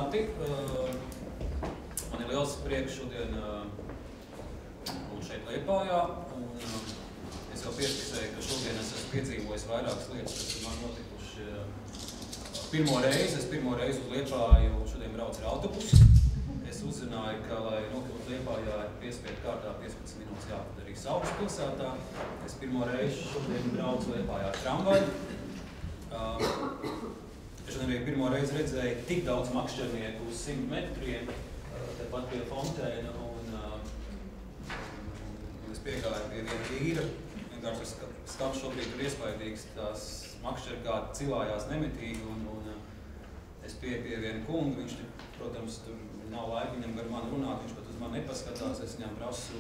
Sveicināti! Man ir liels prieks šodien būt šeit Liepājā. Es jau piefiksēju, ka šodien es esmu piedzīvojis vairākas lietas, kas man notikuši pirmo reizi. Es pirmo reizi uz Liepāju šodien braucu ar autobusu. Es uzzināju, ka, lai nokļūtu Liepājā, ir piespiedu kārtā 15 minūtes jāpadarīs Saules pilsētā. Es pirmo reizi šodien braucu Liepājā ar tramvaju. Es šodien arī pirmo reizi redzēju tik daudz makšķernieku uz 100 metriem, tepat pie Fontēna, un es piegāju pie viena vīra. Vienkārši skats šobrīd ir iespaidīgs, tās makšķergādi cilājās nemitīgi, un es pie viena kunga, viņš, protams, tur nav laika viņam gar mani runāt, viņš pat uz mani nepaskatās, es viņam prasu,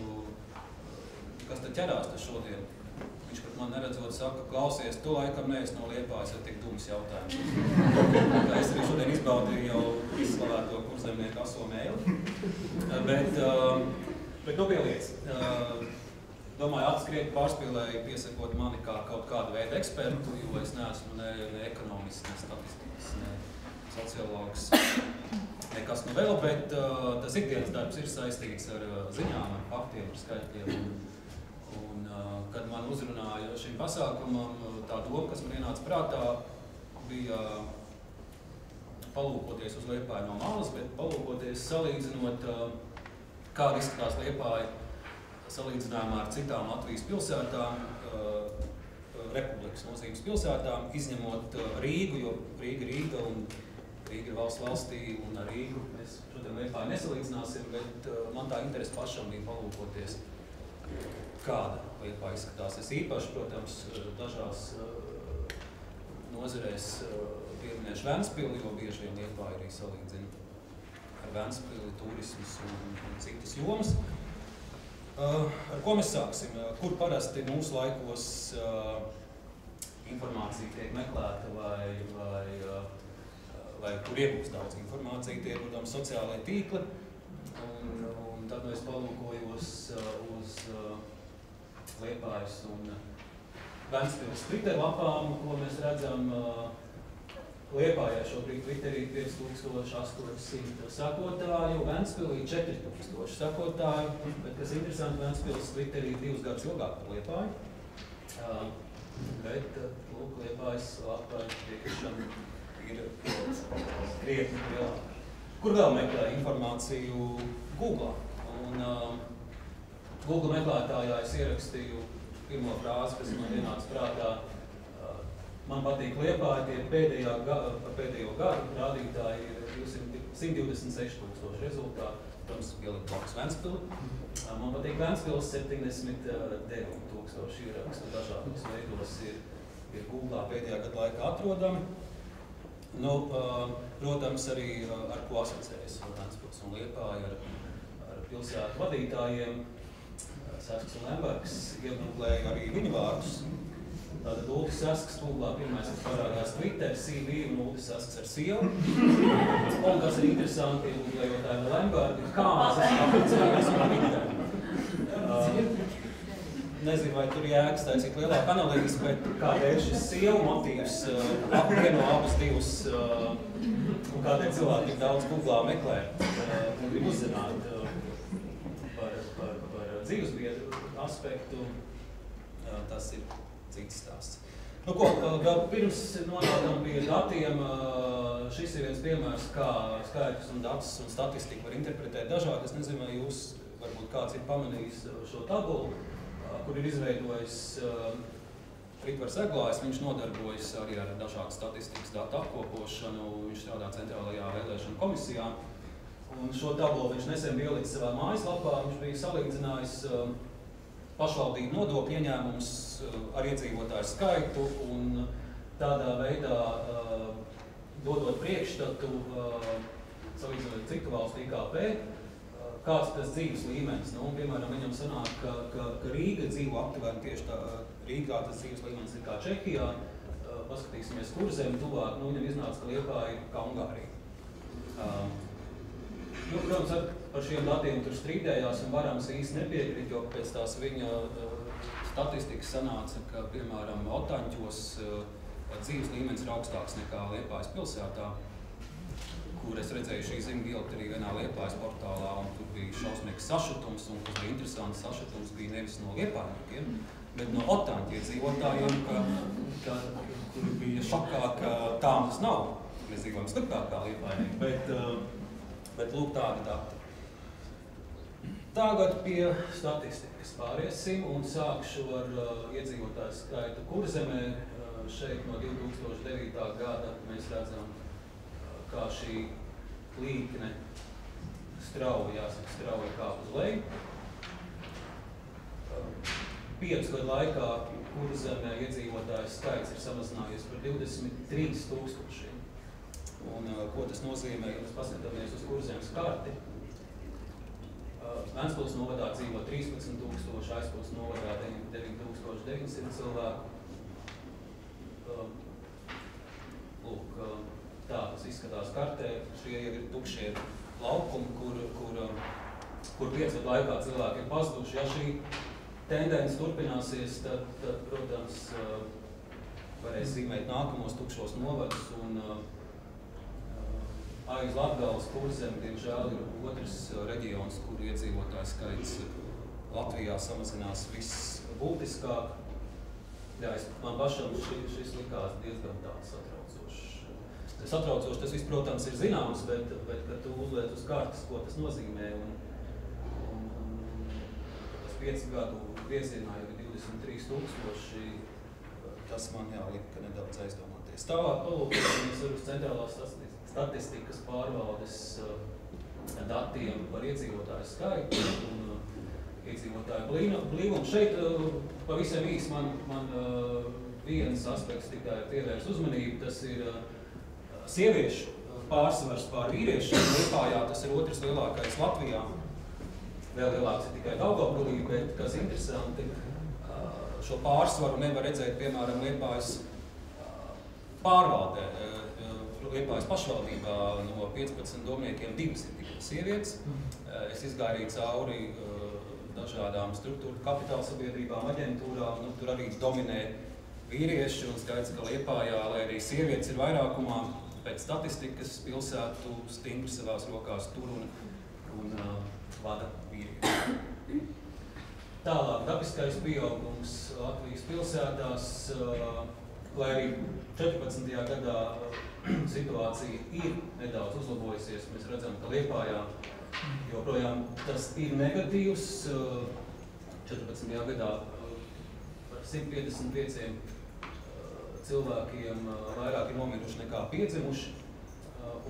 kas tad ķerās tas šodien. Viņš pat man neredzot saka, klausies, tu laikam neesi no Liepājas, ja tik dums jautājums. Es arī šodien izbaudīju jau izslavēto kurzemnieku aso mēli. Bet nu bija lietas. Domāju, atskriet pārspīlēju piesakot mani kā kaut kādu veidu ekspertu, jo es neesmu ne ekonomists, ne statistikas, ne sociologs, nekas nu vēl, bet tas ikdienas darbs ir saistīts ar ziņām, ar faktiem, ar skaitļiem. Un, kad man uzrunāja šim pasākumam, tā doma, kas man ienāca prātā, bija palūkoties uz Liepāju no malas, bet palūkoties salīdzinot, kāda izskatās Liepāja salīdzinājumā ar citām Latvijas pilsētām, republikas nozīmes pilsētām, izņemot Rīgu, jo Rīga un Rīga ir valstī, un ar Rīgu mēs šodien Liepāju nesalīdzināsim, bet man tā interese pašam bija palūkoties, kāda Liepāja izskatās. Es īpaši, protams, dažās nozarēs pieminēšu Ventspili, jo bieži vien Liepāja arī salīdzina ar Ventspili, turismus un citas jomas. Ar ko mēs sāksim? Kur parasti mūsu laikos informācija tiek meklēta vai kur iegūst daudz informācija, tie ir, protams, sociālai tīkli. Un tad es palūkojos uz Liepājas un Ventspiles Twitter lapām, ko mēs redzam. Liepājā šobrīd Twitterī 5800 sakotāju, Ventspilī 4000 sakotāju, bet, kas interesanti, Ventspiles Twitterī 2 gadus ilgāk par Liepāju. Bet, lūk, Liepājas lapa tiešām ir krietni lielāka. Kur vēl meklē informāciju? Google. Un Google meklētājā es ierakstīju pirmo frāzi, kas man ienāca prātā. Man patīk Liepāja, tie pēdējo gadu rādītāji ir 126,000 rezultāti. Protams, pielikt blakus Ventspili. Man patīk Ventspils 79,000 ierakstu dažādos veidos ir Googlā pēdējā gadu laikā atrodami. Nu, protams, arī ar ko asociējas Ventspils un Liepāja ar pilsētu vadītājiem. Sasks un Lembergs iemeklēja arī viņu vārdus. Tātad Uldis Sasks Googlā pirmais, kas parādās Twitter, CV un Uldis Sasks ar sievu. Un kas ir interesanti, googlējotāji Lembergi, kāds aplicējās un Twitter. Nezinu, vai tur jēgas taisīt lielāku analīzi, bet kādēļ šis sievu motīvs apvieno abus divus un kādēļ cilvēki tik daudz Googlā meklē un grib uzzināt par dzīvesbiedru aspektu, tas ir cits stāsts. Nu ko, vēl pirms nonākam pie datiem, šis ir viens piemērs, kā skaitļus un datus un statistiku var interpretēt dažādi. Es nezinu, vai jūs, varbūt kāds ir pamanījis šo tabulu, kur ir izveidojis Ritvars Eglājs. Viņš nodarbojas arī ar dažādu statistikas datu apkopošanu, viņš strādā Centrālajā vēlēšanu komisijā. Un šo tabulu viņš nesen bija ielicis savā mājaslapā, viņš bija salīdzinājis pašvaldību nodokļu ieņēmumus ar iedzīvotāju skaitu un tādā veidā dodot priekšstatu, salīdzinot citu valstu IKP, kāds ir tas dzīves līmenis. Nu, piemēram, viņam sanāk, ka Rīga dzīvo aptuveni tieši tā, Rīgā tas dzīves līmenis ir kā Čehijā, paskatīsimies, kur zemi tuvāk, nu, viņam iznāca, ka Liepāja ir kā Ungārija. Nu, protams, par šiem datiem tur strīdējās un varams īsti nepiekrīt, jo pēc tās viņa statistikas sanāca, ka, piemēram, Otaņķos dzīves līmenis ir augstāks nekā Liepājas pilsētā. kur es redzēju šī zīmju arī vienā Liepājas portālā, un tur bija šausmīgs sašutums, un kas bija interesants sašutums bija nevis no liepājniekiem, bet no otāņu iedzīvotājiem, kuri bija šokā, ka tā mums nav. Mēs dzīvojam sliktākā liepājnieki, bet lūk tādi dati. Tagad pie statistikas pāriesim un sākšu ar iedzīvotāju skaitu Kurzemē. Šeit no 2009. gada mēs redzam, kā šī līkne strauji kāp uz leju. 5 gadu laikā Kurzemē iedzīvotāju skaits ir samazinājies par 23 000. Un ko tas nozīmē, ja mēs paskatāmies uz Kurzemes karti? Ventspils novadā dzīvo 13 000, Aizpils novadā 9900 cilvēku. Lūk, tā tas izskatās kartē. Šie jau ir tukšie laukumi, kur 5 gadu laikā cilvēki ir pazuduši. Ja šī tendence turpināsies, tad protams, varēs zīmēt nākamos tukšos novadus. Un aiz Latgales Kurzeme, diemžēl, ir otrs reģions, kur iedzīvotāju skaits Latvijā samazinās visbūtiskāk. Jā, man pašam šis likās diezgan tāds satraucošs. Satraucošs tas viss, protams, ir zināms, bet kad tu uzliec uz kartes, ko tas nozīmē, un tas 5 gadu griezienā jau ir 23 000, tas man lika nedaudz aizdomāties. Tālāk palūkojamies uz centrālās statistikas pārvaldes datiem par iedzīvotāju skaitu un iedzīvotāju blīvumu. Šeit pavisam īsi man viens aspekts tikai pievērs uzmanību, tas ir sieviešu pārsvars pār vīriešiem. Liepājā tas ir otrs lielākais Latvijā. Vēl lielāks ir tikai Daugavpilī, bet kas interesanti, šo pārsvaru nevar redzēt, piemēram, Liepājas pārvaldē. Liepājas pašvaldībā no 15 domniekiem 2 ir tikai sievietes. Es izgāju cauri dažādām struktūru kapitāla sabiedrībām, aģentūrām. Tur arī dominē vīrieši un skaidrs, ka Liepājā, lai arī sievietes ir vairākumā, pēc statistikas pilsētu stingri savās rokās tur un vada vīrieši. Tālāk dabiskais pieaugums Latvijas pilsētās, lai arī 14. gadā situācija ir nedaudz uzlabojusies. Mēs redzam, ka Liepājā joprojām tas ir negatīvs. 14. gadā par 155 cilvēkiem vairāk ir nomiruši nekā piedzimuši.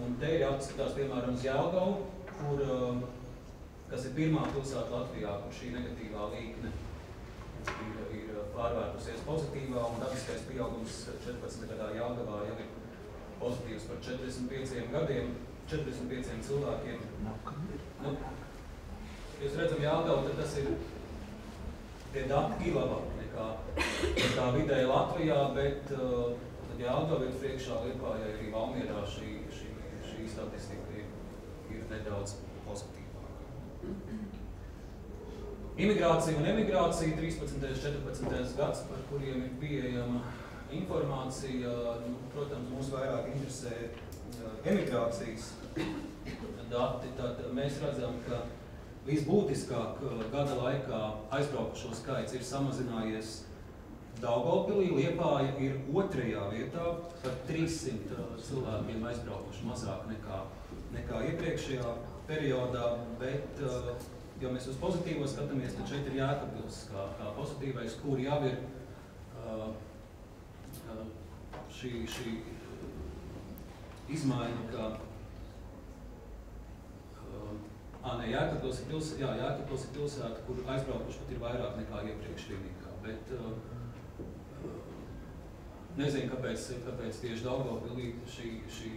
Un te ir jāatskatās, piemēram, uz Jelgavu, kas ir pirmā pilsēta Latvijā, kur šī negatīvā līkne ir pārvērtusies pozitīvā, un dabiskais pieaugums 14. gadā Jelgavā jau ir pozitīvs par 45 gadiem, 45 cilvēkiem. Jūs redzam Jelgavu, tad tas ir tie dati ir labāk nekā vidēji Latvijā, bet Jelgava ir priekšā Liepājai, arī Valmierā šī statistika ir nedaudz pozitīvāka. Imigrācija un emigrācija 13. 14. gads, par kuriem ir pieejama informācija. Protams, mūs vairāk interesē emigrācijas dati. Tad mēs redzam, ka visbūtiskāk gada laikā aizbraukušo skaits ir samazinājies Daugavpilī. Liepāja ir 2. vietā, par 300 cilvēkiem aizbraukuši mazāk nekā iepriekšējā periodā, bet ja mēs uz pozitīvo skatāmies, tad šeit ir Jēkabpils kā pozitīvais, kur jau ir šī izmaiņa, ka Jēkabpils ir pilsēta, kur aizbraukuši pat ir vairāk nekā iepriekš Rīgā, bet nezinu, kāpēc tieši Daugavpilī šī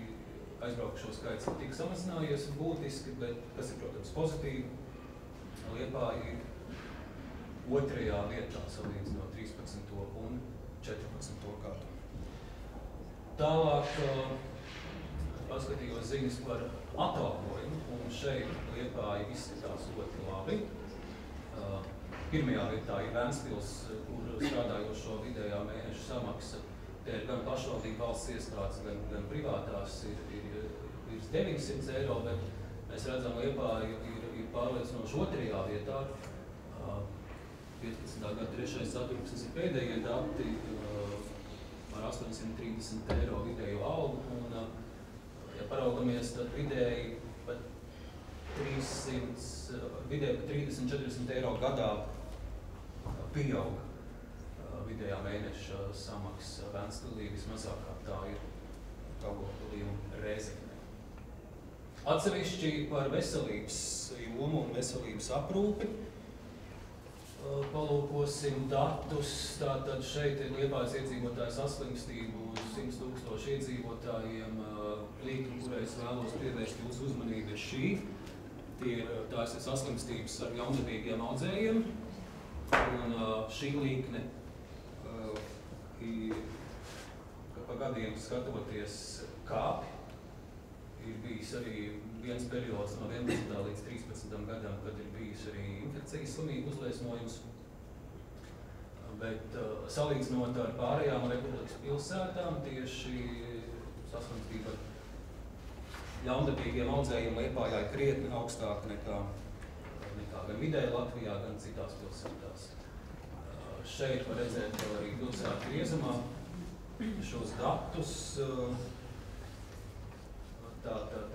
aizbraukušo skaits ir tik samazinājies būtiski, bet kas ir, protams, pozitīvi. Liepāja ir 2. vietā salīdzinot 13. un 14. gadu. Tālāk paskatījos ziņas par atalgojumu, un šeit Liepāja izskatās ļoti labi. 1. vietā ir Ventspils, kur strādājošo vidējā mēneša samaksa te ir gan pašvaldība valsts iestādes, gan privātās ir 900 eiro, bet mēs redzam, Liepāja ir pārliecinoši 2. vietā. 15. gada 3. ceturksnis ir pēdējie dati ar 830 eiro vidējo algu, un, ja paraugamies, tad vidēji pat 30-40 eiro gadā pieauga vidējā mēneša samaksa Vēnspilī, vismazākā tā ir Daugavpilī un Rēzeknē. Atsevišķi par veselības jomu un veselības aprūpi palūkosim datus. Tātad šeit ir Liepājas iedzīvotāju saslimstību 100 000 iedzīvotājiem. Līkuma, kurai es vēlos pievērst jūsu uzmanību, ir šī. Tās ir saslimstības ar jaundabīgiem audzējiem. Un šī līkne ir, pa gadiem skatoties, kāpj. Ir bijis arī viens periods no 11. līdz 13. gadam, kad ir bijis arī infekcijas slimību uzliesmojums. Bet salīdzinot ar pārējām Republikas pilsētām, tieši saslimstība ar jaundabīgiem audzējiem Liepājā ir krietni augstāka nekā gan vidēji Latvijā, gan citās pilsētās. Šeit var redzēt vēl arī pilsētu griezumā šos datus. Tātad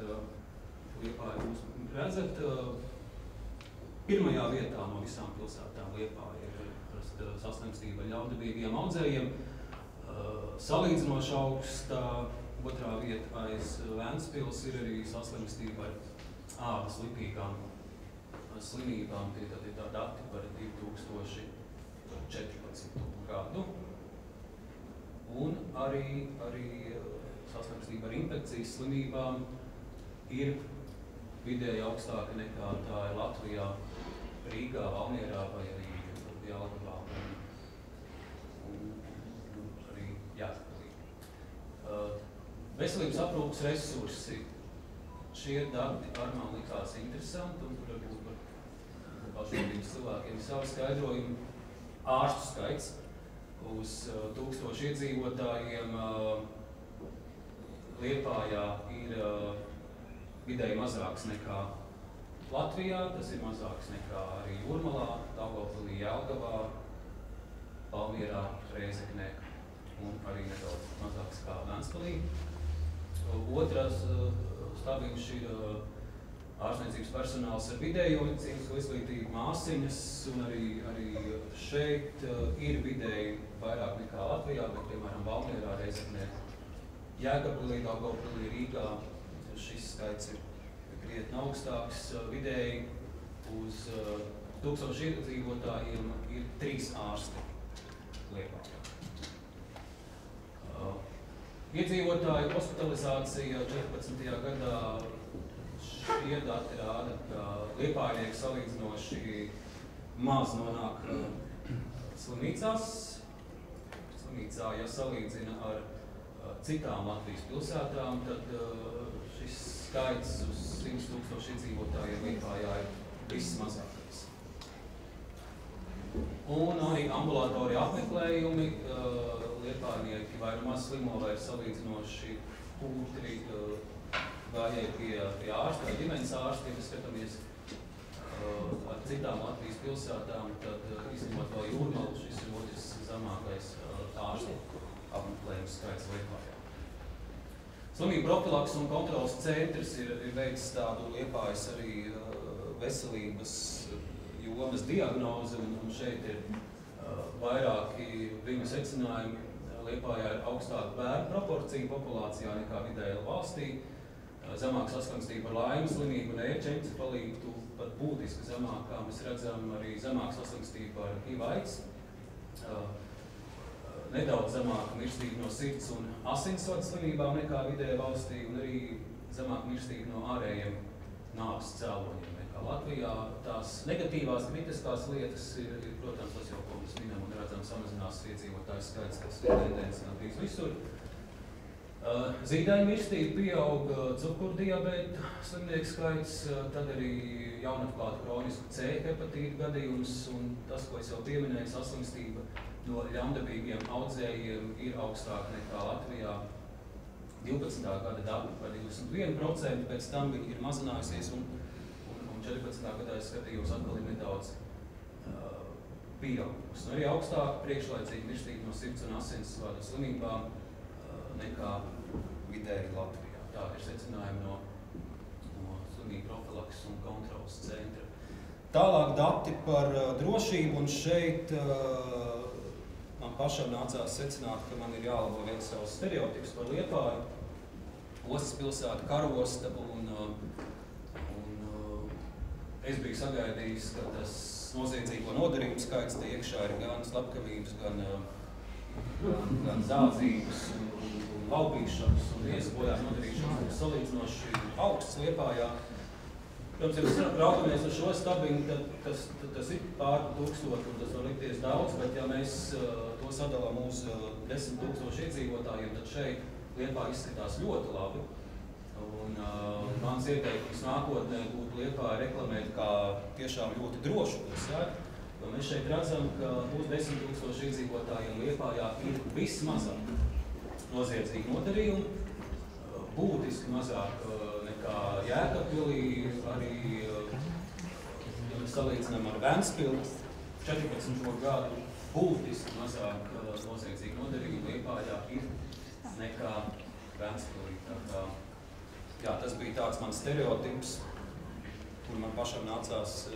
Liepāja jūs redzat, pirmajā vietā no visām pilsētām Liepāja ir saslimstība ar ļaundabīgiem audzējiem. Salīdzinoši augstā 2. vieta aiz Vēnspils ir arī saslimstība ar ādas lipīgām slimībām. Tie tad ir tā dati par 2014. gadu. Un arī saslimstība ar infekcijas slimībām ir vidēji augstāka nekā tā ir Latvijā, Rīgā, Valmierā vai arī Jelgavā un arī Jēkabpilī. Veselības aprūpes resursi. Šie dati ar man likās interesanti, un tur varbūt par pašvaldības cilvēkiem savu skaidrojumu. Ārstu skaits uz 1000 iedzīvotājiem Liepājā ir vidēji mazāks nekā Latvijā, tas ir mazāks nekā arī Jūrmalā, Daugavpilī, Jelgavā, Valmierā, Rēzeknē un arī nedaudz mazāks kā Vēnspilī. Otrais stāvīgs ir ārstniecības personāls ar vidējo medicīnisko izglītību, māsiņas, un arī šeit ir vidēji vairāk nekā Latvijā, bet, piemēram, Valmierā, Rēzeknē, Jēkabpilī, Daugavpilī, Rīgā šis skaits ir krietni augstāks. Vidēji uz 1000 iedzīvotājiem ir 3 ārsti Liepājā. Iedzīvotāju hospitalizācija 14. gadā šie dati rāda, ka liepājnieki salīdzinoši maz nonāk slimnīcās. Slimnīcā, ja salīdzina ar citām Latvijas pilsētām, tad šis skaits uz 100 000 iedzīvotājiem Liepājā ir vismazākais. Un arī ambulatori apmeklējumi. Liepājnieki vai nu maz slimo vai salīdzinoši kūtri gājēji pie ārsta vai ģimenes ārstiem. Ja skatāmies ar citām Latvijas pilsētām, tad izņemot vēl Jūrmalu, šis ir otrs zemākais ārstu apmeklējums skaits Liepājā. Slimību profilaks un kontrolas centrs ir veicis tādu Liepājas arī veselības jomas diagnozi, un šeit ir vairāki viņu secinājumi. Liepājā ir augstāka bērnu proporcija populācijā nekā vidēji valstī, zemāka saslimstība ar Laimes slimību un encefalītu, pat būtiski zemākā. Mēs redzam arī zemāka saslimstība ar HIV/AIDS, nedaudz zemāka mirstība no sirds un asinsvadu slimībām nekā vidēji valstī, un arī zemāka mirstība no ārējiem nāves cēloņiem nekā Latvijā. Tās negatīvās, kritiskās lietas ir, protams, tas jau, ko mēs minam un redzam, samazinās iedzīvotāju skaits, kas ir tendence gandrīz visur. Zīdaiņu mirstība pieaug, cukurdiabēta slimnieku skaits, tad arī jaunatklāta kronisku C hepatīta gadījums, un tas, ko es jau pieminēju, saslimstība no ļaundabīgiem audzējiem ir augstāka nekā Latvijā. 12. gada dati par 21%, pēc tam viņi ir mazinājusies, un 14. gadā es skatījos atkal ir nedaudz pieaugusi. Arī augstāka priekšlaicīga mirstība no sirds un asinsvadu slimībām nekā vidēji Latvijā. Tā ir secinājumi no slimību profilakses un kontrolas centra. Tālāk dati par drošību, un šeit man pašam nācās secināt, ka man ir jālabo viens savs stereotips par Liepāju. Ostas pilsēta, karosta, un es biju sagaidījis, ka tas noziedzīgo nodarījumu skaits te iekšā ir gan slepkavības, gan zādzības, un laupīšanas, un iesbojās nodarīšanas, kas salīdzinoši augsts Liepājā. Protams, ja mēs raugamies uz šo stabiņu, tad tas ir pār 1000, un tas var likties daudz, bet ja mēs to sadalām uz 10 000 iedzīvotājiem, tad šeit Liepā izskatās ļoti labi. Un mans ieteikums nākotnē būtu Liepā reklamēt kā tiešām ļoti drošu pilsētu. Mēs šeit redzam, ka uz 10 000 iedzīvotājiem Liepājā ir vismazāk noziedzīgi nodarījumi, būtiski mazāk nekā Jēkabpilī, arī, ja mēs salīdzinām ar Ventspili, 14. gadu būtiski mazāk noziedzīgi nodarījumi Liepājā ir nekā Ventspilī. Tas bija tāds mans stereotips, kur man pašam nācās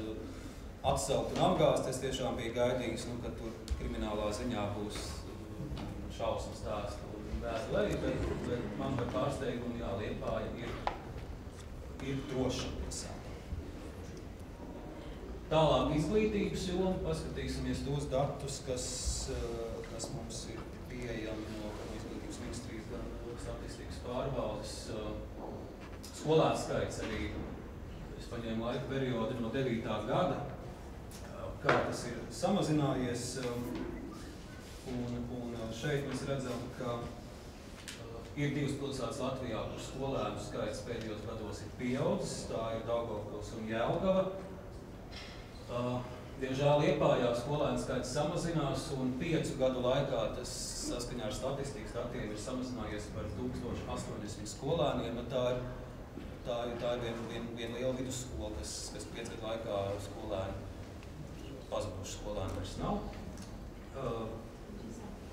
atcelt un apgāzt. Es tiešām biju gaidījis, ka tur kriminālā ziņā būs šausmu stāstu un vēdlēji, bet man par pārsteigumu, Liepāja ir droša pilsēta. Tālāk izglītības joma, paskatīsimies tos datus, kas mums ir pieejami no izglītības ministrijas, gan statistikas pārvaldes. Skolēnu skaits arī, es paņēmu laika periodu no 9. gada, kā tas ir samazinājies, un šeit mēs redzam, ka ir 2 pilsētas Latvijā, kur skolēnu skaits pēdējos gados ir pieaudzis, tā ir Daugavpils un Jelgava. Diemžēl Liepājā skolēnu skaits samazinās, un 5 gadu laikā tas saskaņā ar statistikas datiem ir samazinājies par 1080 skolēniem. Tā ir viena liela vidusskola, kas 5 gadu laikā skolēni pazuduši, skolēni vairs nav.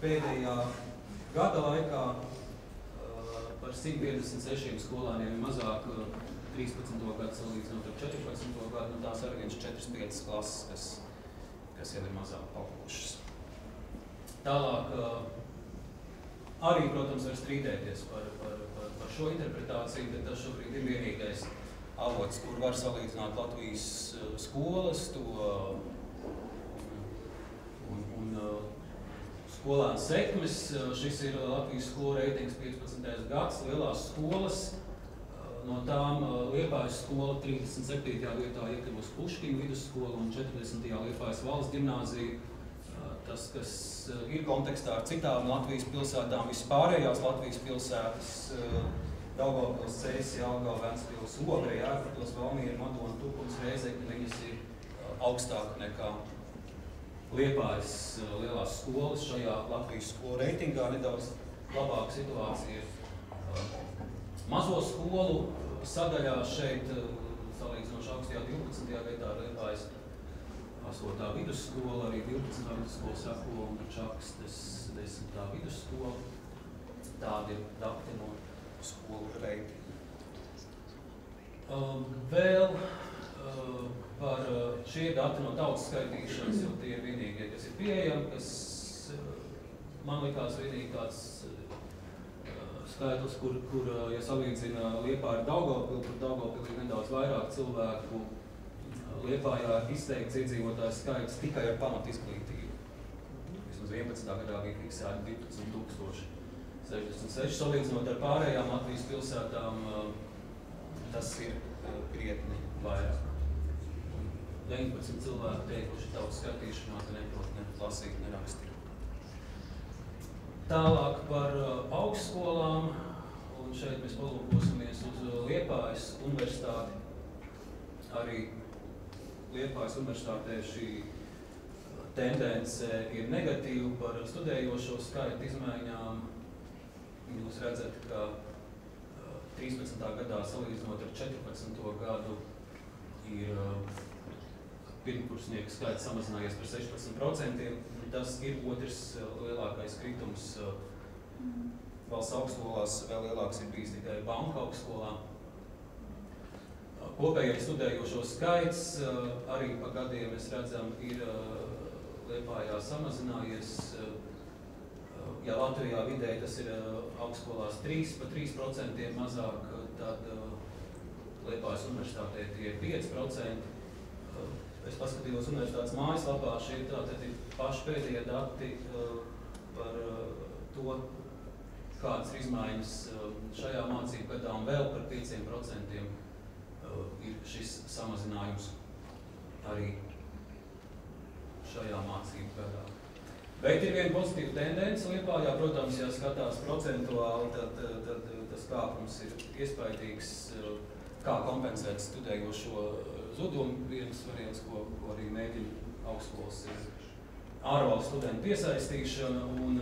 Pēdējā gada laikā par 156 skolēniem ir mazāk 13. gadu salīdzinot ar 14. gadu, un tās arī 4-5 klases, kas jau ir mazāk palikušas. Tālāk arī, protams, var strīdēties par šo interpretāciju, bet tas šobrīd ir vienīgais avots, kur var salīdzināt Latvijas skolas, un skolēnu sekmes. Šis ir Latvijas skolu reitings 15. gads, lielās skolas. No tām Liepājas skola 37. vietā iekļuvusi Puškina vidusskola un 40. Liepājas valsts ģimnāzija. Tas, kas ir kontekstā ar citām Latvijas pilsētām, vispārējās Latvijas pilsētas, Daugavpils, Cēsis, Jelgava, Ventspils, Ogre, Jēkabpils, Valmiera, Madona, Tukuls, Rēzekne, viņas ir augstāk nekā Liepājas lielās skolas šajā Latvijas skolu reitingā. Nedaudz labāka situācija mazo skolu sadaļā šeit salīdzinoši augstajā 12. vietā Liepājas 8. vidusskola, arī 12. vidusskola seko un Čakstes 10. vidusskola. Tādi ir dati no skolu reitinga. Vēl par šie dati no tautas skaitīšanas, jo tie ir vienīgie, kas ir pieejami, kas man likās vienīgi tāds skaitlis, kur ja salīdzina Liepāju ar Daugavpili, kur Daugavpilī ir nedaudz vairāk cilvēku. Liepājā izteikts iedzīvotājs skaits tikai ar pamatu izglītību. Vismaz 11. gadā bija fiksēti 12 066. Salīdzinot ar pārējām Latvijas pilsētām, tas ir krietni vairāk. 19 cilvēki teikuši tautas skaitīšanā, ka neprot ne lasīt, ne rakstīt. Tālāk par augstskolām, un šeit mēs palūkosimies uz Liepājas universitāti. Arī Liepājas universitātē šī tendence ir negatīva par studējošo skaitu izmaiņām. Jūs redzat, ka 13. gadā salīdzinot ar 14. gadu ir pirmkursnieku skaits samazinājies par 16%. Tas ir otrs lielākais kritums valsts augstskolās, vēl lielāks ir bijis tikai banku augstskolā. Kopējais studējošo skaits arī pa gadiem, mēs redzam, ir Liepājā samazinājies. Ja Latvijā vidēji tas ir augstskolās pa 3% mazāk, tad Liepājas universitātē tie ir 5%. Es paskatījos universitātes mājaslapā, šie tātad ir paši pēdējie dati par to, kādas ir izmaiņas šajā mācību gadā, un vēl par 5% ir šis samazinājums arī šajā mācību gadā. Bet ir viena pozitīva tendence Liepājā, protams, ja skatās procentuāli, tad tas kāpums ir iespaidīgs, kā kompensēt studējošo zudumu. Viens variants, ko arī mēģina augstskolas, ir ārvalstu studentu piesaistīšana, un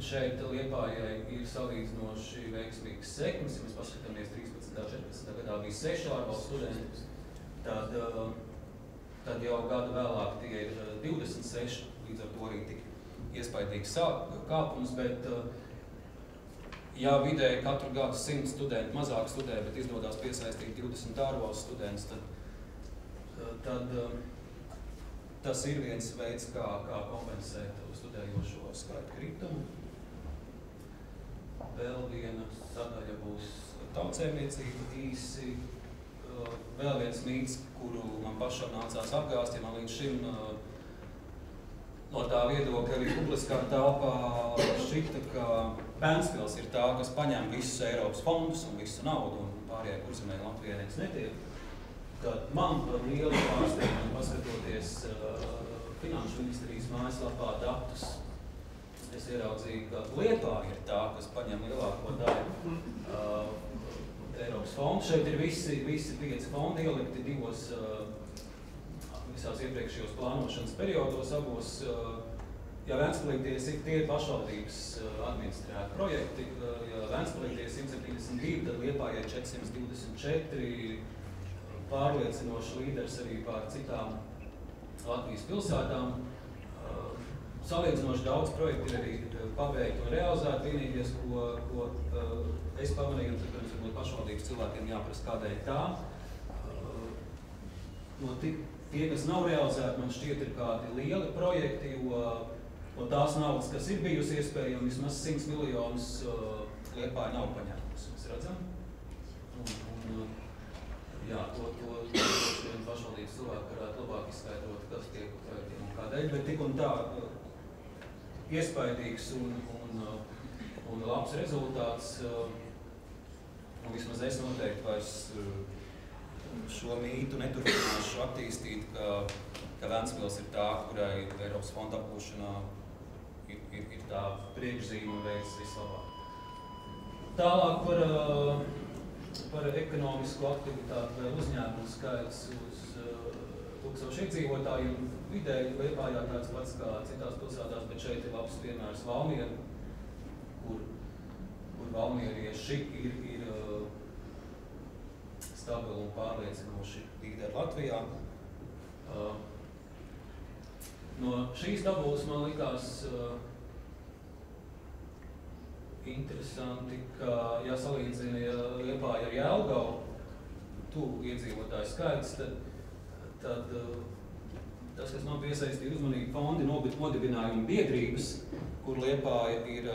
šeit Liepājai ir salīdzinoši veiksmīgs sekmes. Ja mēs paskatāmies 13. 14. gadā bija 6 ārvalstu studenti, tad jau gadu vēlāk tie ir 26, līdz ar to arī tik iespaidīgs kāpums, bet ja vidēji katru gadu 100 studenti mazāk studē, bet izdodās piesaistīt 20 ārvalstu studentus, tad tas ir viens veids, kā kompensēt studējošo skaitu kritumu. Vēl viena sadaļa būs tautsēmniecība īsi. Vēl viens mīts, kuru man pašam nācās apgāst, ja man līdz šim no tā viedokļa arī publiskā telpā šķita, ka Vēnspils ir tā, kas paņem visus Eiropas fondus un visu naudu, un pārējai kurzemē Latvijai nekas netiek. Tad man par lielu pārsteigumu paskatoties Finanšu ministrijas mājaslapā datus, es ieraudzīju, ka Liepāja ir tā, kas paņem lielāko daļu Eiropas fondu. Šeit ir visi 5 fondi ielikti visās iepriekšējos plānošanas periodos abos. Ja Vēnspilī tie ir pašvaldības administrēti projekti, ja Vēnspilī tie 172, tad Liepājai 424, pārliecinoši līderis arī pār citām Latvijas pilsētām. Salīdzinoši daudz projektu ir arī pabeigti un realizēti. Vienīgais, ko es pamanīju, un tad, varbūt pašvaldības cilvēkiem jāprasa, kādēļ tā. No tie, kas nav realizēti, man šķiet, ir kādi lieli projekti, jo tās naudas, kas ir bijusi iespējama, vismaz 100 miljonus Liepāja nav paņēmusi. Mēs redzam? Jā, to pašvaldības cilvēki varētu labāk izskaidrot, kas tiek projektiem un kādēļ, bet tik un tā iespaidīgs un labs rezultāts. Un vismaz es noteikti vairs šo mītu neturpināšu attīstīt, ka Vēnspils ir tā, kurai Eiropas fonda apgūšanā ir tā priekšzīme un veids vislabāk. Tālāk par ekonomisku aktivitāti vai uzņēmumu skaits uz 1000 iedzīvotājiem. Vidēji Liepājā tāds pats kā citās pilsētās, bet šeit ir labs piemērs Valmiera, kur valmierieši ir stabili un pārliecinoši līderi Latvijā. No šīs tabulas man likās interesanti, ka, ja salīdzina Liepāja ar Jelgavu, tuvu iedzīvotāju skaits, tad tas, kas man piesaistīja uzmanību, fondi nodibinājuma biedrības, kur Liepāja ir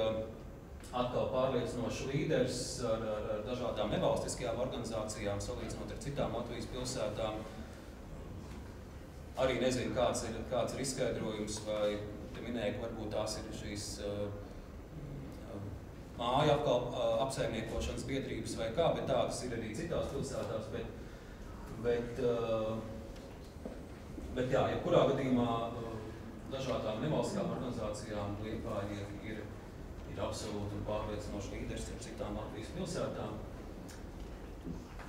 atkal pārliecinoši līderis ar dažādām nevalstiskajām organizācijām, salīdzinot ar citām Latvijas pilsētām. Arī nezinu, kāds ir izskaidrojums, vai te minēja, ka varbūt tās ir šīs māju apsaimniekošanas biedrības vai kā, bet tādas ir arī citās pilsētās. Bet jā, jebkurā gadījumā dažādām nevalstiskām organizācijām Liepāja ir absolūti un pārliecinoši līderis ar citām Latvijas pilsētām.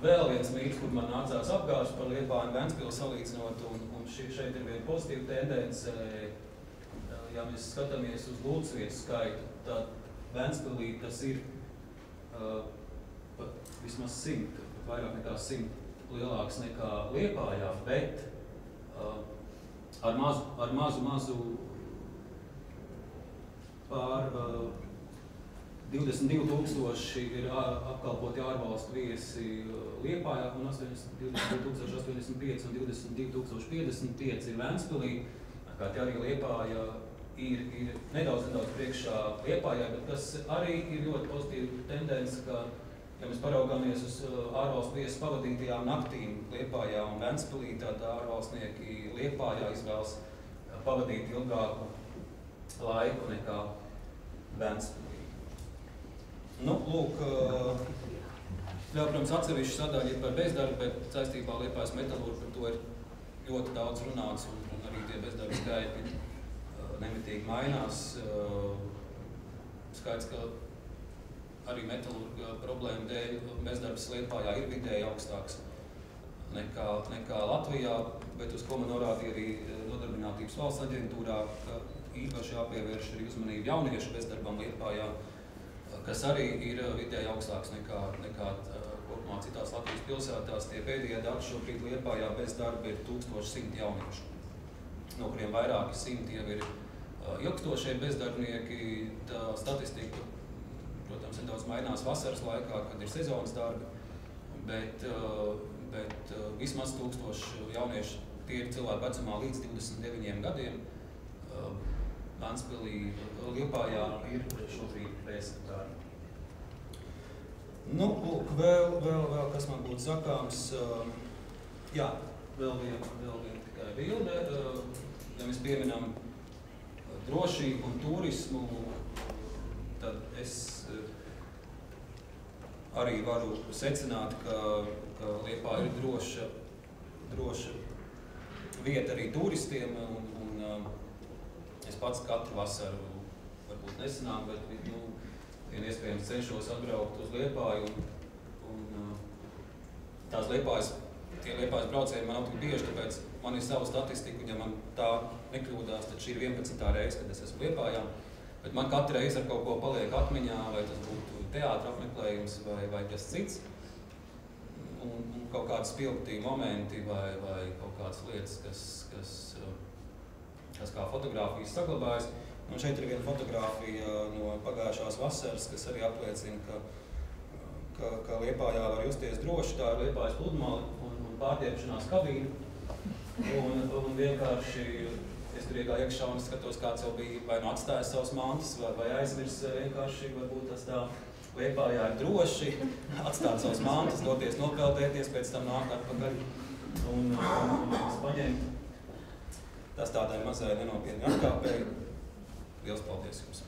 vēl viens mīts, kur man nācās apgāzt par Liepāju un Ventspili salīdzinot, un šeit ir viena pozitīva tendence. Ja mēs skatāmies uz lūdzvietu skaitu, tad Ventspilī tas ir pat vismaz 100, vairāk nekā 100 lielāks nekā Liepājā, bet ar mazu pār 22,000 ir apkalpoti ārvalstu viesi Liepājā, un 22,085 un 22,055 ir Ventspilī. Kā te arī Liepāja ir nedaudz priekšā Liepājā, bet kas arī ir ļoti pozitīva tendence, ka, ja mēs paraugāmies uz ārvalstu viesu pavadītajām naktīm Liepājā un Ventspilī, tad ārvalstnieki Liepājā izvēlas pavadīt ilgāku laiku nekā Ventspilī. Nu, lūk, protams, atsevišķi sadaļa ir par bezdarbu, bet saistībā Liepājas metalurgu par to ir ļoti daudz runāts, un arī tie bezdarba skaitļi nemitīgi mainās. Skaidrs, ka arī metalurga problēma dēļ bezdarbs Liepājā ir vidēji augstāks nekā Latvijā, bet uz ko man norādīja arī Nodarbinātības valsts aģentūrā, ka īpaši jāpievērš arī uzmanību jauniešu bezdarbam Liepājā, kas arī ir vidēji augstāks nekā kopumā citās Latvijas pilsētās. Tie pēdējie dati šobrīd Liepājā bezdarba ir 1100 jauniešu, no kuriem vairāki 100 jau ir ilgstošie bezdarbnieki. Tā statistika, protams, nedaudz mainās vasaras laikā, kad ir sezonas darbi, bet vismaz 1000 jaunieši, tie ir cilvēki vecumā līdz 29 gadiem. Ventspilī, Liepājā ir šobrīd bez darba. Nu, lūk, vēl kas man būtu sakāms. Jā, vēl viena tikai bilde. Ja mēs pieminam drošību un turismu, tad es arī varu secināt, ka Liepāja ir droša vieta arī turistiem, un es pats katru vasaru, varbūt nesenāk, bet vien iespējams cenšos atbraukt uz Liepāju, un tās Liepājas braucieni man nav tik bieži, tāpēc man ir sava statistika, un ja man tā nekļūdās, tad šī ir 11. reize, kad es esmu Liepājā. Bet man katru reizi ar kaut ko paliek atmiņā, vai tas būtu teātra apmeklējums vai kas cits. Un kaut kādi spilgtī momenti vai kaut kādas lietas, kas kā fotogrāfijas saglabājas. Un šeit ir viena fotogrāfija no pagājušās vasaras, kas arī apliecina, ka Liepājā var justies droši. Tā ir Liepājas pludmale un pārtiepšanās kabīne. Un vienkārši es tur iegāju iekšā un skatos, kāds jau bija vai nu atstājis savas mantas, vai aizmirs vienkārši, varbūt tas tā Liepājā ir droši, atstāt savas mantas, doties nopeldēties, pēc tam nāk atpakaļ un paņemt. Tas tādai mazai nenopietni atkāpēji. Liels paldies jums!